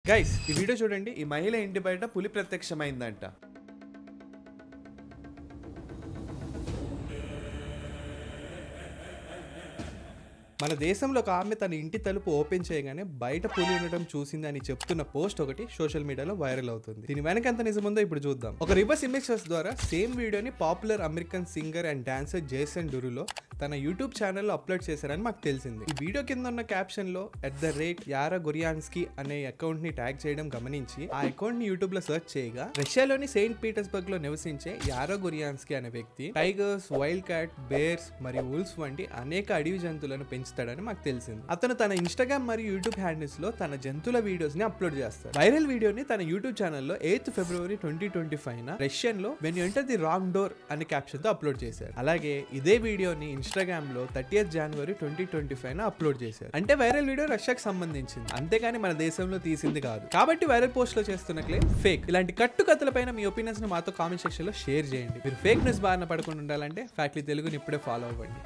Guys ఈ video చూడండి. ఈ మహిళ ఇంటి బయట పులి ప్రత్యక్షమైందంట. మన దేశంలో ఒక ఆమె తన ఇంటి తలుపు ఓపెన్ చేయగానే బయట పులి ఉండడం చూసింది అని చెప్తున్న పోస్ట్ ఒకటి సోషల్ మీడియాలో వైరల్ అవుతుంది. దీని వెనక ఎంత నిజముందో ఇప్పుడు చూద్దాం. ఒక రివర్స్ ఇమేజ్ సర్చ్ ద్వారా సేమ్ వీడియోని popular American singer and dancer Jason Derulo తన యూట్యూబ్ ఛానల్లో అప్లోడ్ చేశారని మాకు తెలిసింది. ఈ వీడియో కింద ఉన్న క్యాప్షన్ లో @యారా గురియాన్స్కీ అనే అకౌంట్ ని ట్యాగ్ చేయడం గమనించి ఆ అకౌంట్ ని యూట్యూబ్ లో సెర్చ్ చేయగా రష్యాలోని సెయింట్ పీటర్స్బర్గ్ లో నివసించే యారా గురియాన్స్కీ అనే వ్యక్తి టైగర్స్, వైల్డ్ క్యాట్, బేర్స్ మరియు వుల్ఫ్స్ వంటి అనేక అడవి జంతువులను పెంచుతాడని మాకు తెలిసింది. అతను తన ఇన్స్టాగ్రామ్ మరియు యూట్యూబ్ హ్యాండిల్స్ లో తన జంతువుల వీడియోస్ ని అప్లోడ్ చేస్తాడు. వైరల్ వీడియోని తన యూట్యూబ్ ఛానల్లో 8th February 2025 రష్యన్ లో when you enter the wrong door అనే క్యాప్షన్ తో అప్లోడ్ చేశారు. అలాగే ఇదే వీడియోని ఇన్స్టాగ్రామ్ లో 30th January 2025 అప్లోడ్ చేశారు. అంటే వైరల్ వీడియో రష్యాకి సంబంధించింది, అంతేగాని మన దేశంలో తీసింది కాదు. కాబట్టి వైరల్ పోస్ట్ లో చేస్తున్న క్లెయిమ్ ఫేక్. ఇలాంటి కట్టుకథలపైన మీ ఒపీనియన్స్ ని మాతో కామెంట్ సెక్షన్ లో షేర్ చేయండి. మీరు ఫేక్ న్యూస్ బారిన పడకుండా ఉండాలంటే ఫ్యాక్ట్లీ తెలుగుని ఇప్పుడే ఫాలో అవ్వండి.